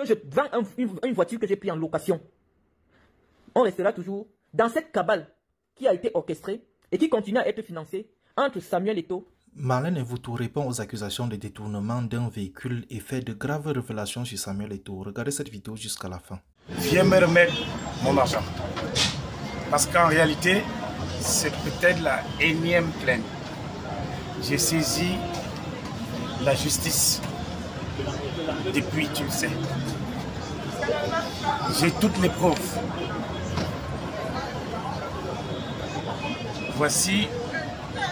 que je vends une voiture que j'ai prise en location, on restera toujours dans cette cabale qui a été orchestrée et qui continue à être financée entre Samuel Eto'o. Marlène Mvoutou répond aux accusations de détournement d'un véhicule et fait de graves révélations sur Samuel Eto'o. Regardez cette vidéo jusqu'à la fin. Viens me remettre mon argent. Parce qu'en réalité, c'est peut-être la énième plainte. J'ai saisi la justice depuis, tu le sais. J'ai toutes les preuves. Voici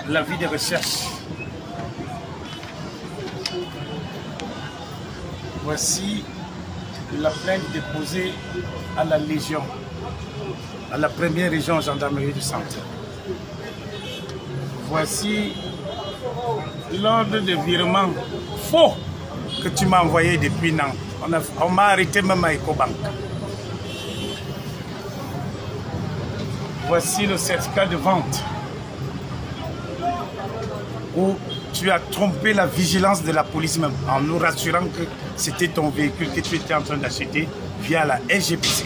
l'avis de recherche. Voici la plainte déposée à la Légion, à la première région gendarmerie du centre. Voici l'ordre de virement faux que tu m'as envoyé depuis Nantes. On m'a arrêté même à Ecobank. Voici le certificat de vente où tu as trompé la vigilance de la police même en nous rassurant que c'était ton véhicule que tu étais en train d'acheter via la SGPC.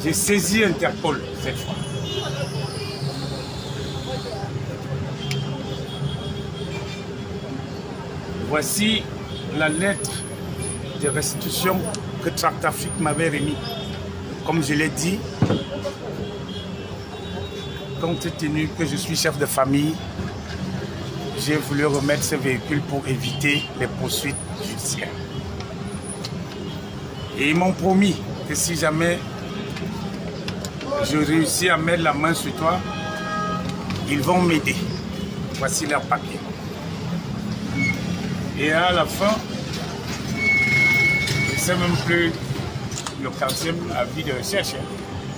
J'ai saisi Interpol cette fois. Voici la lettre de restitution que Tractafrique m'avait remise. Comme je l'ai dit, compte tenu que je suis chef de famille, j'ai voulu remettre ce véhicule pour éviter les poursuites judiciaires. Et ils m'ont promis que si jamais je réussis à mettre la main sur toi, ils vont m'aider. Voici leur papier. Et à la fin, je ne sais même plus le 40e avis de recherche.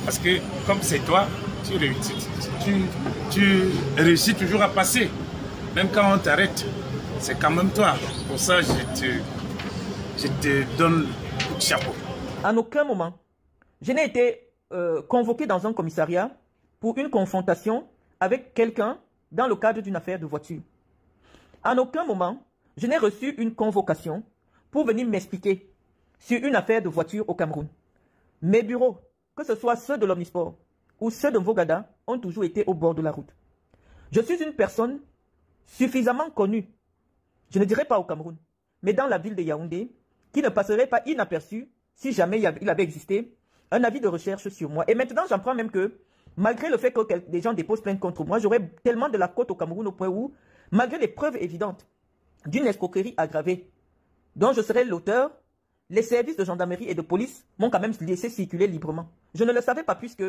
Parce que comme c'est toi, tu réussis toujours à passer. Même quand on t'arrête, c'est quand même toi. Pour ça, je te donne coup de chapeau. En aucun moment, je n'ai été convoqué dans un commissariat pour une confrontation avec quelqu'un dans le cadre d'une affaire de voiture. En aucun moment, je n'ai reçu une convocation pour venir m'expliquer sur une affaire de voiture au Cameroun. Mes bureaux, que ce soit ceux de l'Omnisport ou ceux de Vogada, ont toujours été au bord de la route. Je suis une personne suffisamment connue, je ne dirais pas au Cameroun, mais dans la ville de Yaoundé, qui ne passerait pas inaperçu si jamais il avait existé un avis de recherche sur moi. Et maintenant, j'en prends même que, malgré le fait que des gens déposent plainte contre moi, j'aurais tellement de la côte au Cameroun au point où, malgré les preuves évidentes d'une escroquerie aggravée, dont je serais l'auteur, les services de gendarmerie et de police m'ont quand même laissé circuler librement. Je ne le savais pas puisque,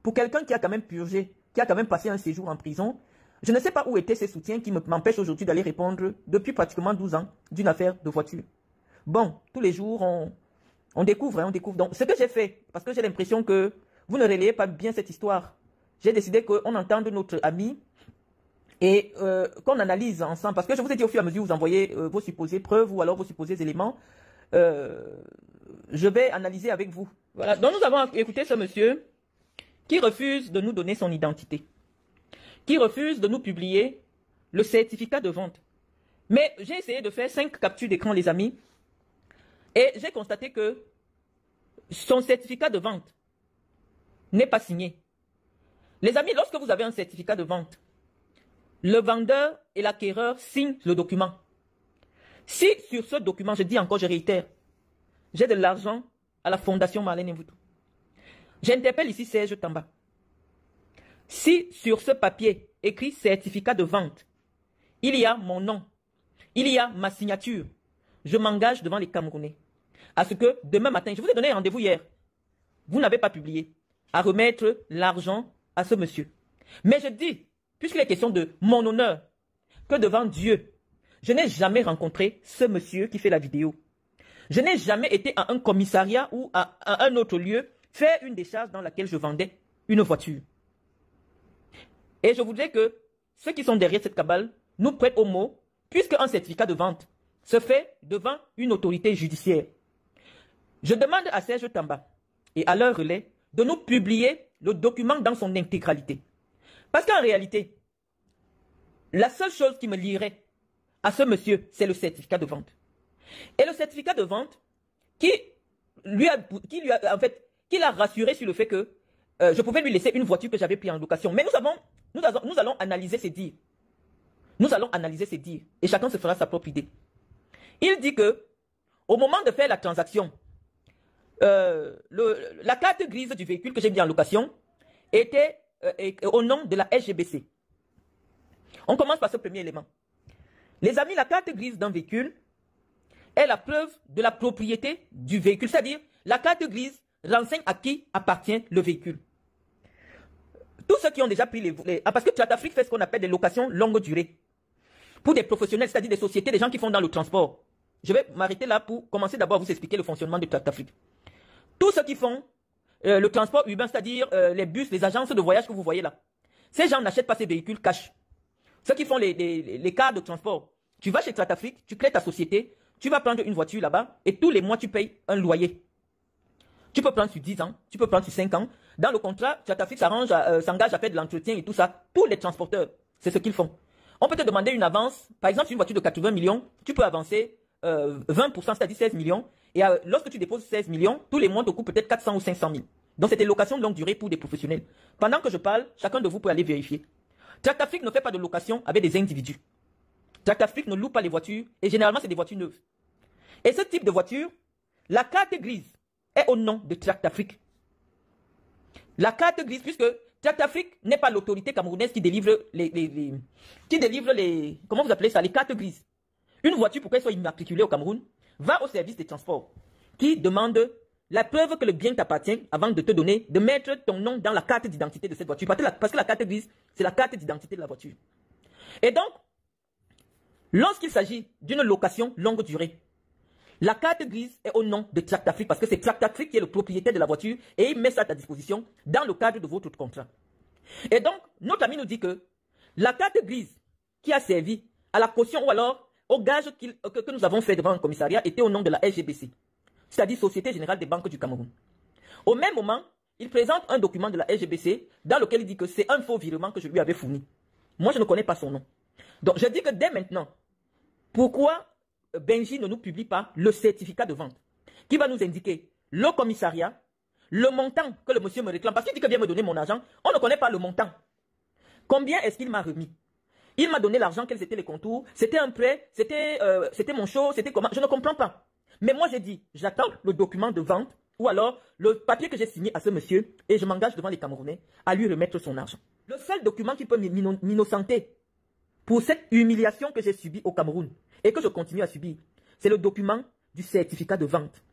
pour quelqu'un qui a quand même purgé, qui a quand même passé un séjour en prison, je ne sais pas où étaient ces soutiens qui m'empêchent aujourd'hui d'aller répondre depuis pratiquement 12 ans d'une affaire de voiture. Bon, tous les jours, on découvre, on découvre. Donc, ce que j'ai fait, parce que j'ai l'impression que vous ne relayez pas bien cette histoire, j'ai décidé qu'on entende notre ami et qu'on analyse ensemble. Parce que je vous ai dit au fur et à mesure, vous envoyez vos supposées preuves ou alors vos supposés éléments. Je vais analyser avec vous. Voilà. Donc, nous avons écouté ce monsieur qui refuse de nous donner son identité, qui refuse de nous publier le certificat de vente. Mais j'ai essayé de faire 5 captures d'écran, les amis, et j'ai constaté que son certificat de vente n'est pas signé. Les amis, lorsque vous avez un certificat de vente, le vendeur et l'acquéreur signent le document. Si sur ce document, je dis encore, je réitère, j'ai de l'argent à la Fondation Marlène Mvoutou, j'interpelle ici Serge Tamba. Si sur ce papier écrit certificat de vente, il y a mon nom, il y a ma signature, je m'engage devant les Camerounais à ce que demain matin, je vous ai donné rendez-vous hier, vous n'avez pas publié, à remettre l'argent à ce monsieur. Mais je dis, puisqu'il est question de mon honneur, que devant Dieu, je n'ai jamais rencontré ce monsieur qui fait la vidéo. Je n'ai jamais été à un commissariat ou à un autre lieu faire une décharge dans laquelle je vendais une voiture. Et je voudrais que ceux qui sont derrière cette cabale nous prêtent au mot, puisque un certificat de vente se fait devant une autorité judiciaire. Je demande à Serge Tamba et à leur relais de nous publier le document dans son intégralité. Parce qu'en réalité, la seule chose qui me lierait à ce monsieur, c'est le certificat de vente. Et le certificat de vente qui l'a rassuré sur le fait que je pouvais lui laisser une voiture que j'avais prise en location. Mais nous allons analyser ces dires. Nous allons analyser ces dires. Et chacun se fera sa propre idée. Il dit que, au moment de faire la transaction, la carte grise du véhicule que j'ai mis en location était au nom de la SGBC. On commence par ce premier élément. Les amis, la carte grise d'un véhicule est la preuve de la propriété du véhicule. C'est-à-dire, la carte grise renseigne à qui appartient le véhicule. Tous ceux qui ont déjà pris parce que Tratafrique fait ce qu'on appelle des locations longue durée. Pour des professionnels, c'est-à-dire des sociétés, des gens qui font dans le transport. Je vais m'arrêter là pour commencer d'abord à vous expliquer le fonctionnement de Tratafrique. Tous ceux qui font le transport urbain, c'est-à-dire les bus, les agences de voyage que vous voyez là. Ces gens n'achètent pas ces véhicules cash. Ceux qui font les cars de transport. Tu vas chez Tratafrique, tu crées ta société, tu vas prendre une voiture là-bas et tous les mois tu payes un loyer. Tu peux prendre sur 10 ans, tu peux prendre sur 5 ans. Dans le contrat, Tratafrique s'engage à faire de l'entretien et tout ça. Tous les transporteurs, c'est ce qu'ils font. On peut te demander une avance. Par exemple, sur une voiture de 80 millions, tu peux avancer 20%, c'est-à-dire 16 millions. Et lorsque tu déposes 16 millions, tous les mois te coûtent peut-être 400 ou 500 000. Donc, c'est des locations de longue durée pour des professionnels. Pendant que je parle, chacun de vous peut aller vérifier. Tratafrique ne fait pas de location avec des individus. Tratafrique ne loue pas les voitures et généralement, c'est des voitures neuves. Et ce type de voiture, la carte grise est au nom de Tratafrique. La carte grise, puisque Tratafrique n'est pas l'autorité camerounaise qui délivre comment vous appelez ça, les cartes grises. Une voiture, pour qu'elle soit immatriculée au Cameroun, va au service des transports, qui demande la preuve que le bien t'appartient avant de te donner, de mettre ton nom dans la carte d'identité de cette voiture. Parce que la carte grise, c'est la carte d'identité de la voiture. Et donc, lorsqu'il s'agit d'une location longue durée, la carte grise est au nom de Tratafrique parce que c'est Tratafrique qui est le propriétaire de la voiture et il met ça à ta disposition dans le cadre de votre contrat. Et donc, notre ami nous dit que la carte grise qui a servi à la caution ou alors au gage que nous avons fait devant un commissariat était au nom de la SGBC, c'est-à-dire Société Générale des Banques du Cameroun. Au même moment, il présente un document de la SGBC dans lequel il dit que c'est un faux virement que je lui avais fourni. Moi, je ne connais pas son nom. Donc, je dis que dès maintenant, pourquoi Benji ne nous publie pas le certificat de vente qui va nous indiquer le commissariat, le montant que le monsieur me réclame, parce qu'il dit qu'il vient me donner mon argent, on ne connaît pas le montant. Combien est-ce qu'il m'a remis? Il m'a donné l'argent, quels étaient les contours, c'était un prêt, c'était mon show, c'était comment, je ne comprends pas. Mais moi j'ai dit, j'attends le document de vente ou alors le papier que j'ai signé à ce monsieur et je m'engage devant les Camerounais à lui remettre son argent. Le seul document qui peut m'innocenter pour cette humiliation que j'ai subie au Cameroun et que je continue à subir, c'est le document du certificat de vente.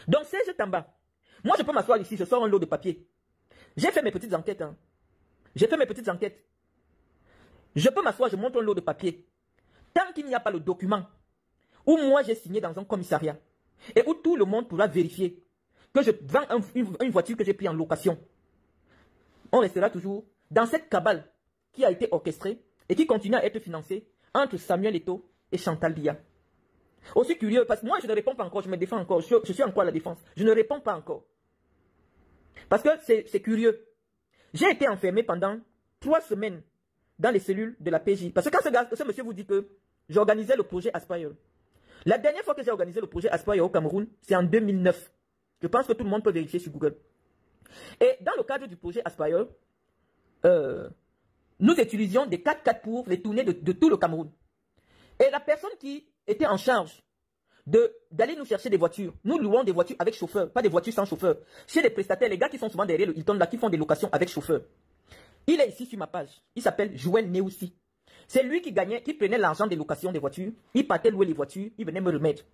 Donc, Serge Tamba, moi je peux m'asseoir ici, je sors un lot de papier. J'ai fait mes petites enquêtes. Hein. J'ai fait mes petites enquêtes. Je peux m'asseoir, je montre un lot de papier. Tant qu'il n'y a pas le document où moi j'ai signé dans un commissariat et où tout le monde pourra vérifier que je vends une voiture que j'ai prise en location, on restera toujours dans cette cabale qui a été orchestrée et qui continue à être financée entre Samuel Eto'o et Chantal Biya. Aussi curieux, parce que moi je ne réponds pas encore, je me défends encore, je suis encore à la défense. Je ne réponds pas encore. Parce que c'est curieux. J'ai été enfermé pendant 3 semaines dans les cellules de la PJ. Parce que quand ce monsieur vous dit que j'organisais le projet Aspire. La dernière fois que j'ai organisé le projet Aspire au Cameroun, c'est en 2009. Je pense que tout le monde peut vérifier sur Google. Et dans le cadre du projet Aspire, nous utilisions des 4x4 pour les tournées de tout le Cameroun. Et la personne qui était en charge d'aller nous chercher des voitures, nous louons des voitures avec chauffeur, pas des voitures sans chauffeur. Chez les prestataires, les gars qui sont souvent derrière le Hilton, là, qui font des locations avec chauffeur. Il est ici sur ma page. Il s'appelle Joël Neoussi. C'est lui qui prenait l'argent des locations des voitures. Il partait louer les voitures, il venait me remettre.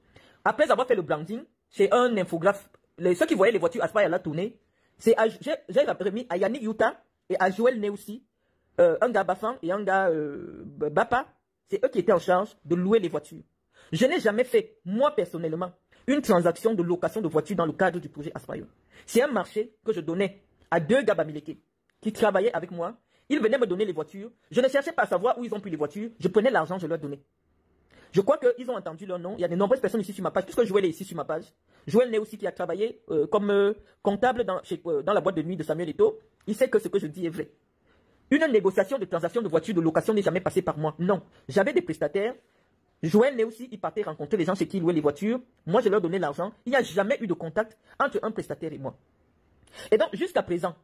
Après avoir fait le branding, c'est un infographe. Ceux qui voyaient les voitures Aspire à la tournée, j'ai remis à Yannick Yuta et à Joël Neoussi, un gars Bafan et un gars Bapa. C'est eux qui étaient en charge de louer les voitures. Je n'ai jamais fait, moi personnellement, une transaction de location de voitures dans le cadre du projet Aspire. C'est un marché que je donnais à 2 gars Bamileke qui travaillaient avec moi. Ils venaient me donner les voitures. Je ne cherchais pas à savoir où ils ont pris les voitures. Je prenais l'argent, je leur donnais. Je crois qu'ils ont entendu leur nom. Il y a de nombreuses personnes ici sur ma page, puisque Joël est ici sur ma page. Joël n'est aussi qui a travaillé comme comptable dans la boîte de nuit de Samuel Eto'o. Il sait que ce que je dis est vrai. Une négociation de transaction de voiture de location n'est jamais passée par moi. Non. J'avais des prestataires. Joël aussi, il partait rencontrer les gens chez qui il louait les voitures. Moi, je leur donnais l'argent. Il n'y a jamais eu de contact entre un prestataire et moi. Et donc, jusqu'à présent,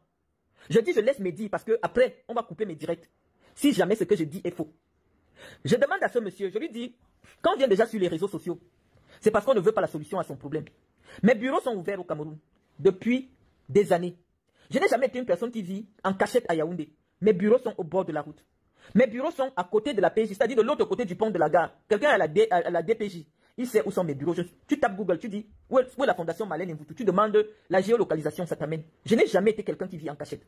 je dis, je laisse mes dires parce qu'après, on va couper mes directs. Si jamais ce que je dis est faux. Je demande à ce monsieur, je lui dis, quand on vient déjà sur les réseaux sociaux, c'est parce qu'on ne veut pas la solution à son problème. Mes bureaux sont ouverts au Cameroun depuis des années. Je n'ai jamais été une personne qui vit en cachette à Yaoundé. Mes bureaux sont au bord de la route. Mes bureaux sont à côté de la PJ, c'est-à-dire de l'autre côté du pont de la gare. Quelqu'un à la DPJ, il sait où sont mes bureaux. Tu tapes Google, tu dis, où est la fondation Malène Mvoutou? Tu demandes la géolocalisation, ça t'amène. Je n'ai jamais été quelqu'un qui vit en cachette.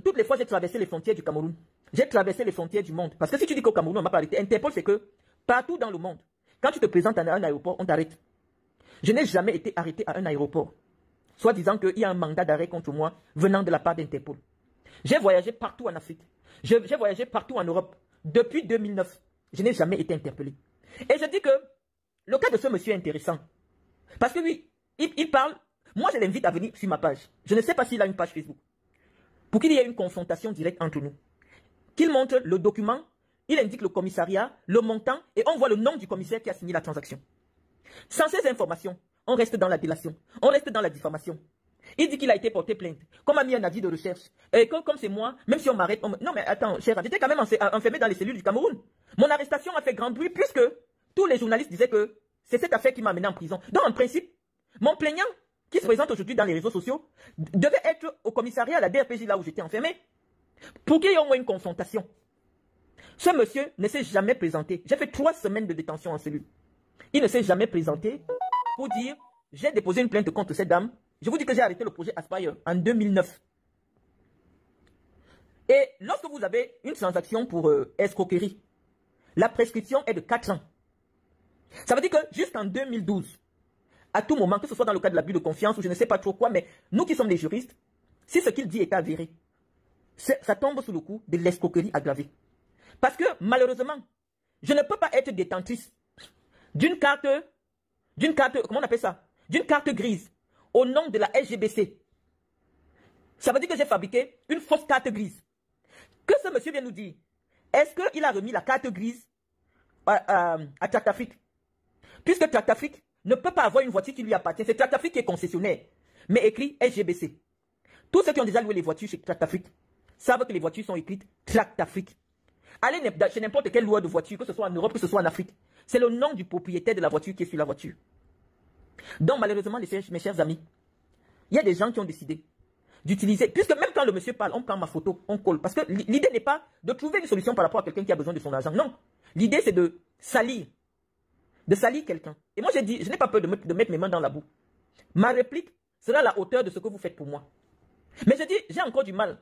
Toutes les fois, j'ai traversé les frontières du Cameroun. J'ai traversé les frontières du monde. Parce que si tu dis qu'au Cameroun, on m'a pas arrêté, Interpol, c'est que partout dans le monde, quand tu te présentes à un aéroport, on t'arrête. Je n'ai jamais été arrêté à un aéroport, soit disant qu'il y a un mandat d'arrêt contre moi venant de la part d'Interpol. J'ai voyagé partout en Afrique. J'ai voyagé partout en Europe. Depuis 2009, je n'ai jamais été interpellé. Et je dis que le cas de ce monsieur est intéressant. Parce que lui, il parle. Moi, je l'invite à venir sur ma page. Je ne sais pas s'il a une page Facebook. Pour qu'il y ait une confrontation directe entre nous. Qu'il montre le document, il indique le commissariat, le montant, et on voit le nom du commissaire qui a signé la transaction. Sans ces informations, on reste dans la délation, on reste dans la diffamation. Il dit qu'il a été porté plainte, qu'on m'a mis un avis de recherche, et que comme c'est moi, même si on m'arrête, non mais attends, cher, j'étais quand même enfermé dans les cellules du Cameroun. Mon arrestation a fait grand bruit puisque tous les journalistes disaient que c'est cette affaire qui m'a amené en prison. Donc en principe, mon plaignant, qui se présente aujourd'hui dans les réseaux sociaux, devait être au commissariat à la DRPJ là où j'étais enfermé, pour qu'il y ait au moins une confrontation. Ce monsieur ne s'est jamais présenté. J'ai fait 3 semaines de détention en cellule. Il ne s'est jamais présenté pour dire, j'ai déposé une plainte contre cette dame. Je vous dis que j'ai arrêté le projet Aspire en 2009. Et lorsque vous avez une transaction pour escroquerie, la prescription est de 4 ans. Ça veut dire que jusqu'en 2012, à tout moment, que ce soit dans le cas de l'abus de confiance ou je ne sais pas trop quoi, mais nous qui sommes des juristes, si ce qu'il dit est avéré, ça tombe sous le coup de l'escroquerie aggravée. Parce que malheureusement, je ne peux pas être détentrice d'une carte, comment on appelle ça? D'une carte grise au nom de la SGBC. Ça veut dire que j'ai fabriqué une fausse carte grise. Que ce monsieur vient nous dire, est-ce qu'il a remis la carte grise à Tractafrique? Puisque Tractafrique ne peut pas avoir une voiture qui lui appartient. C'est Tractafrique qui est concessionnaire, mais écrit SGBC. Tous ceux qui ont déjà loué les voitures chez Tractafrique savent que les voitures sont écrites Tractafrique. Allez chez n'importe quel loueur de voiture, que ce soit en Europe, que ce soit en Afrique. C'est le nom du propriétaire de la voiture qui est sur la voiture. Donc malheureusement, mes chers amis, il y a des gens qui ont décidé d'utiliser, puisque même quand le monsieur parle, on prend ma photo, on colle. Parce que l'idée n'est pas de trouver une solution par rapport à quelqu'un qui a besoin de son argent. Non. L'idée c'est de salir quelqu'un. Et moi j'ai dit, je n'ai pas peur de mettre mes mains dans la boue. Ma réplique sera à la hauteur de ce que vous faites pour moi. Mais je dis, j'ai encore du mal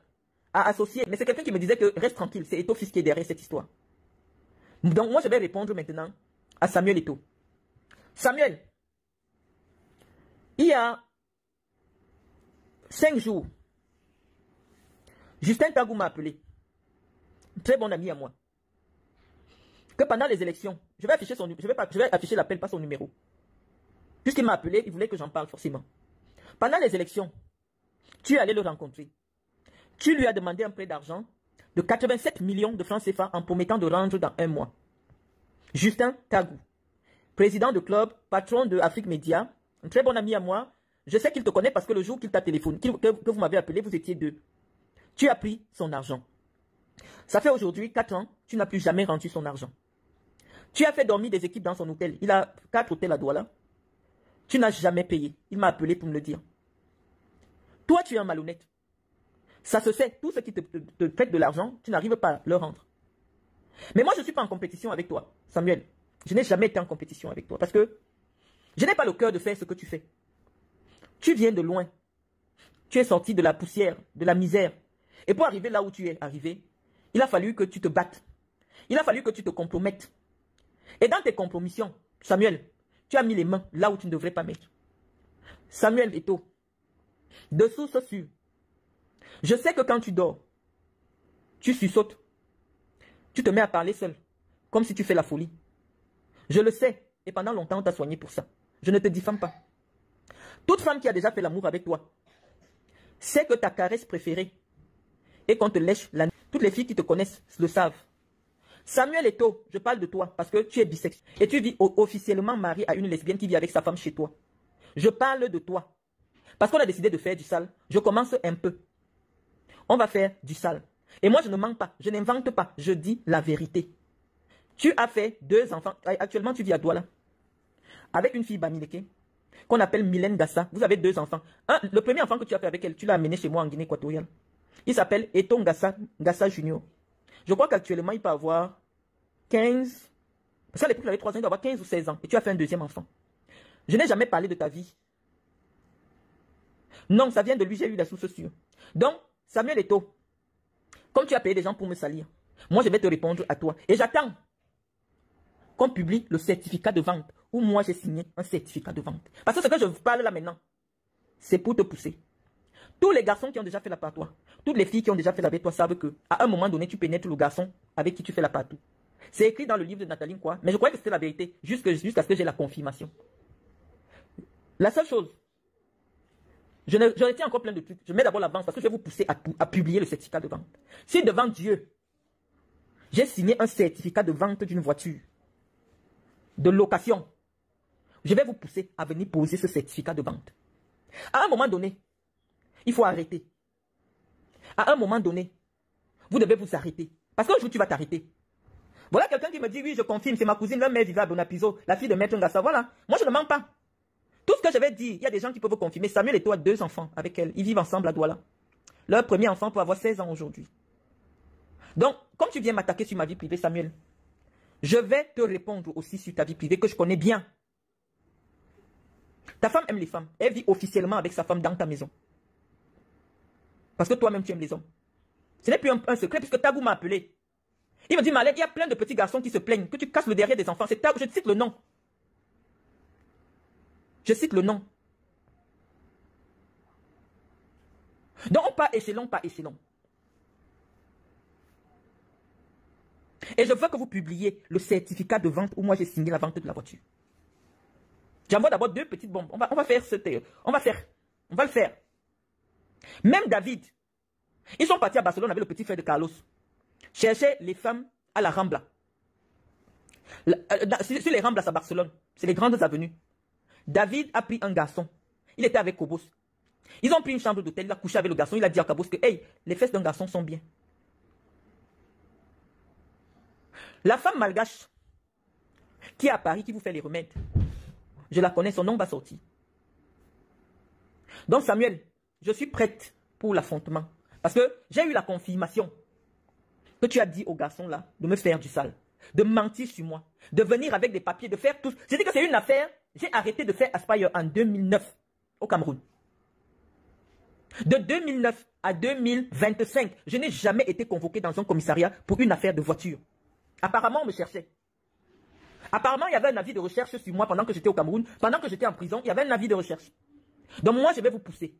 à associer. Mais c'est quelqu'un qui me disait que reste tranquille, c'est Eto'o Fils qui est derrière cette histoire. Donc moi je vais répondre maintenant à Samuel Eto'o. Samuel, il y a 5 jours, Justin Tagou m'a appelé, très bon ami à moi, que pendant les élections, je vais afficher l'appel, pas son numéro. Puisqu'il m'a appelé, il voulait que j'en parle forcément. Pendant les élections, tu es allé le rencontrer. Tu lui as demandé un prêt d'argent de 87 millions de francs CFA en promettant de rendre dans 1 mois. Justin Tagou, président de club, patron de Afrique Média, un très bon ami à moi. Je sais qu'il te connaît parce que le jour qu'il t'a téléphoné, que vous m'avez appelé, vous étiez 2. Tu as pris son argent. Ça fait aujourd'hui 4 ans, tu n'as plus jamais rendu son argent. Tu as fait dormir des équipes dans son hôtel. Il a 4 hôtels à Douala. Tu n'as jamais payé. Il m'a appelé pour me le dire. Toi, tu es un malhonnête. Ça se sait. Tous ceux qui te prêtent de l'argent, tu n'arrives pas à leur rendre. Mais moi, je ne suis pas en compétition avec toi, Samuel. Je n'ai jamais été en compétition avec toi parce que je n'ai pas le cœur de faire ce que tu fais. Tu viens de loin. Tu es sorti de la poussière, de la misère. Et pour arriver là où tu es arrivé, il a fallu que tu te battes. Il a fallu que tu te compromettes. Et dans tes compromissions, Samuel, tu as mis les mains là où tu ne devrais pas mettre. Samuel Eto'o, de source sûre, je sais que quand tu dors, tu sussautes. Tu te mets à parler seul, comme si tu fais la folie. Je le sais, et pendant longtemps, on t'a soigné pour ça. Je ne te diffame pas. Toute femme qui a déjà fait l'amour avec toi sait que ta caresse préférée est qu'on te lèche la nuit. Toutes les filles qui te connaissent le savent. Samuel Eto'o, je parle de toi parce que tu es bisexuel. Et tu vis officiellement marié à une lesbienne qui vit avec sa femme chez toi. Je parle de toi. Parce qu'on a décidé de faire du sale. Je commence un peu. On va faire du sale. Et moi, je ne mens pas. Je n'invente pas. Je dis la vérité. Tu as fait 2 enfants. Actuellement, tu vis à Douala. Avec une fille Bamileke, qu'on appelle Mylène Gassa. Vous avez 2 enfants. Le premier enfant que tu as fait avec elle, tu l'as amené chez moi en Guinée équatoriale. Il s'appelle Eton Gassa Junior. Je crois qu'actuellement, il peut avoir 15... Parce qu'à l'époque, il avait 3 ans, il doit avoir 15 ou 16 ans. Et tu as fait un 2e enfant. Je n'ai jamais parlé de ta vie. Non, ça vient de lui, j'ai eu la source sûre. Donc, Samuel Eto'o, comme tu as payé des gens pour me salir, moi, je vais te répondre à toi. Et j'attends qu'on publie le certificat de vente où moi, j'ai signé un certificat de vente. Parce que ce que je vous parle là maintenant, c'est pour te pousser. Tous les garçons qui ont déjà fait la partout, toutes les filles qui ont déjà fait la avec toi savent que à un moment donné, tu pénètres le garçon avec qui tu fais la partout. C'est écrit dans le livre de Nathalie quoi, mais je croyais que c'était la vérité, jusqu'à ce que j'ai la confirmation. La seule chose, je retiens encore plein de trucs. Je mets d'abord l'avance parce que je vais vous pousser à publier le certificat de vente. Si devant Dieu, j'ai signé un certificat de vente d'une voiture, de location, je vais vous pousser à venir poser ce certificat de vente. À un moment donné, il faut arrêter. À un moment donné, vous devez vous arrêter. Parce qu'un jour, tu vas t'arrêter. Voilà quelqu'un qui me dit, oui, je confirme, c'est ma cousine, leur mère vivait à Bonapiso, la fille de Maître Ngassa. Voilà, moi je ne mens pas. Tout ce que je vais dire, il y a des gens qui peuvent vous confirmer. Samuel Eto'o a 2 enfants avec elle. Ils vivent ensemble à Douala. Leur premier enfant peut avoir 16 ans aujourd'hui. Donc, comme tu viens m'attaquer sur ma vie privée, Samuel, je vais te répondre aussi sur ta vie privée que je connais bien. Ta femme aime les femmes. Elle vit officiellement avec sa femme dans ta maison. Parce que toi-même, tu aimes les hommes. Ce n'est plus un secret puisque Tagou m'a appelé. Il me dit, Malek, il y a plein de petits garçons qui se plaignent que tu casses le derrière des enfants. C'est Tagou, je te cite le nom. Je cite le nom. Donc, pas échelon, pas échelon. Et je veux que vous publiez le certificat de vente où moi j'ai signé la vente de la voiture. J'envoie d'abord 2 petites bombes. On va le faire. Même David, ils sont partis à Barcelone avec le petit frère de Carlos. Chercher les femmes à la Rambla. Sur les Ramblas à Barcelone, c'est les grandes avenues. David a pris un garçon. Il était avec Cobos. Ils ont pris une chambre d'hôtel, il a couché avec le garçon, il a dit à Cobos que hey, les fesses d'un garçon sont bien. La femme malgache qui est à Paris, qui vous fait les remèdes, je la connais, son nom va sortir. Donc Samuel, je suis prête pour l'affrontement. Parce que j'ai eu la confirmation que tu as dit au garçon là de me faire du sale, de mentir sur moi, de venir avec des papiers, de faire tout. J'ai dit que c'est une affaire. J'ai arrêté de faire Aspire en 2009 au Cameroun. De 2009 à 2025, je n'ai jamais été convoqué dans un commissariat pour une affaire de voiture. Apparemment, on me cherchait. Apparemment, il y avait un avis de recherche sur moi pendant que j'étais au Cameroun. Pendant que j'étais en prison, il y avait un avis de recherche. Donc moi, je vais vous pousser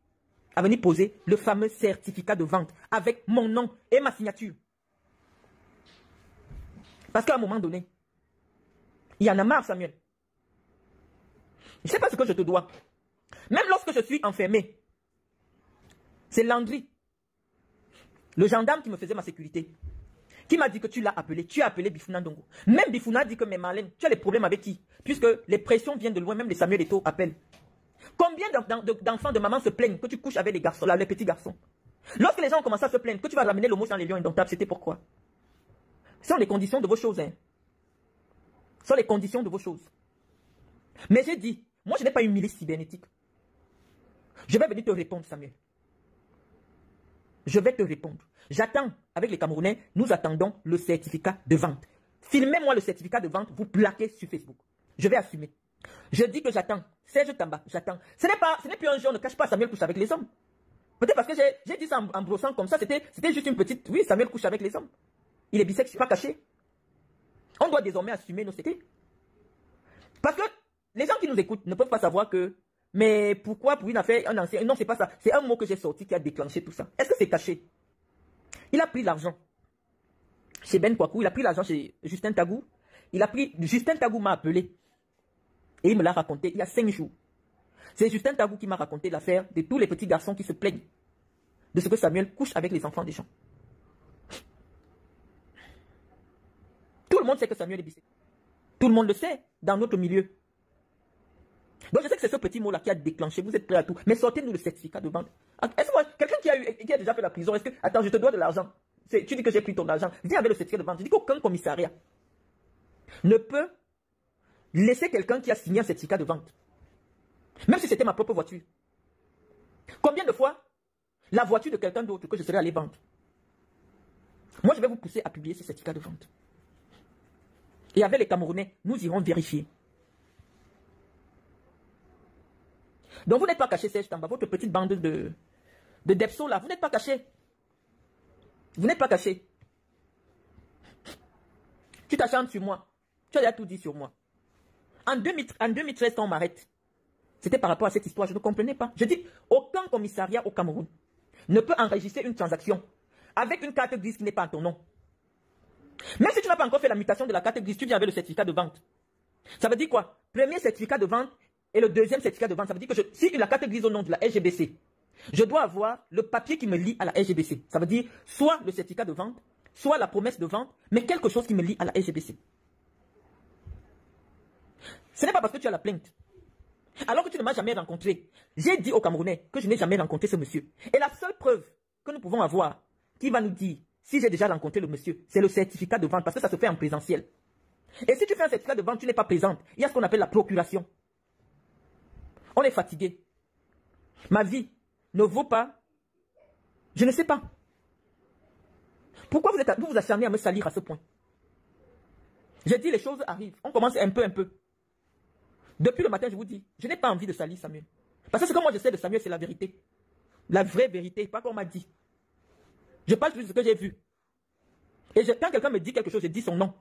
à venir poser le fameux certificat de vente avec mon nom et ma signature. Parce qu'à un moment donné, il y en a marre, Samuel. Je ne sais pas ce que je te dois. Même lorsque je suis enfermé, c'est Landry, le gendarme qui me faisait ma sécurité, qui m'a dit que tu l'as appelé. Tu as appelé Bifouna Ndongo. Même Bifouna dit que, mais Marlène, tu as des problèmes avec qui? Puisque les pressions viennent de loin, même les Samuel Eto'o appellent. Combien d'enfants de maman se plaignent que tu couches avec les garçons, là, les petits garçons? Lorsque les gens ont commencé à se plaindre que tu vas ramener l'homo dans les lions indomptables, c'était pourquoi? Ce sont les conditions de vos choses. Hein. Ce sont les conditions de vos choses. Mais j'ai dit, moi je n'ai pas une milice cybernétique. Je vais venir te répondre, Samuel. Je vais te répondre. J'attends, avec les Camerounais, nous attendons le certificat de vente. Filmez-moi le certificat de vente, vous plaquez sur Facebook. Je vais assumer. Je dis que j'attends. Serge Tamba, j'attends. Ce n'est plus un jour, ne cache pas, Samuel couche avec les hommes. Peut-être parce que j'ai dit ça en brossant comme ça, c'était juste une petite... Oui, Samuel couche avec les hommes. Il est bisexuel, pas caché. On doit désormais assumer nos secrets. Parce que les gens qui nous écoutent ne peuvent pas savoir que... Mais pourquoi pour une affaire, un ancien... Non, c'est pas ça. C'est un mot que j'ai sorti qui a déclenché tout ça. Est-ce que c'est caché? Il a pris l'argent chez Ben Kwaku, il a pris l'argent chez Justin Tagou. Justin Tagou m'a appelé. Et il me l'a raconté il y a 5 jours. C'est Justin Tagou qui m'a raconté l'affaire de tous les petits garçons qui se plaignent de ce que Samuel couche avec les enfants des gens. Tout le monde sait que Samuel est bisexuel. Tout le monde le sait dans notre milieu. Donc je sais que c'est ce petit mot-là qui a déclenché, vous êtes prêts à tout. Mais sortez-nous le certificat de vente. Est-ce que quelqu'un qui a déjà fait la prison, est-ce que, attends, je te dois de l'argent. Tu dis que j'ai pris ton argent. Viens avec le certificat de vente. Je dis qu'aucun commissariat ne peut laisser quelqu'un qui a signé un certificat de vente. Même si c'était ma propre voiture. Combien de fois la voiture de quelqu'un d'autre que je serais allé vendre? Moi, je vais vous pousser à publier ce certificat de vente. Et avec les Camerounais, nous irons vérifier. Donc, vous n'êtes pas caché, Serge Tamba, votre petite bande de Depso là, vous n'êtes pas caché. Vous n'êtes pas caché. Tu t'acharnes sur moi. Tu as déjà tout dit sur moi. En 2013, quand on m'arrête, c'était par rapport à cette histoire, je ne comprenais pas. Je dis, aucun commissariat au Cameroun ne peut enregistrer une transaction avec une carte grise qui n'est pas en ton nom. Même si tu n'as pas encore fait la mutation de la carte grise, tu viens avec le certificat de vente. Ça veut dire quoi? Premier certificat de vente et le deuxième certificat de vente. Ça veut dire que si la carte grise au nom de la SGBC, je dois avoir le papier qui me lie à la SGBC. Ça veut dire soit le certificat de vente, soit la promesse de vente, mais quelque chose qui me lie à la SGBC. Ce n'est pas parce que tu as la plainte. Alors que tu ne m'as jamais rencontré. J'ai dit aux Camerounais que je n'ai jamais rencontré ce monsieur. Et la seule preuve que nous pouvons avoir, qui va nous dire si j'ai déjà rencontré le monsieur, c'est le certificat de vente, parce que ça se fait en présentiel. Et si tu fais un certificat de vente, tu n'es pas présente. Il y a ce qu'on appelle la procuration. On est fatigué. Ma vie ne vaut pas. Je ne sais pas. Pourquoi vous vous acharnez à me salir à ce point? J'ai dit les choses arrivent. On commence un peu. Depuis le matin, je vous dis, je n'ai pas envie de salir Samuel. Parce que ce que moi je sais de Samuel, c'est la vérité. La vraie vérité, pas qu'on m'a dit. Je parle juste de ce que j'ai vu. Et quand quelqu'un me dit quelque chose, je dis son nom.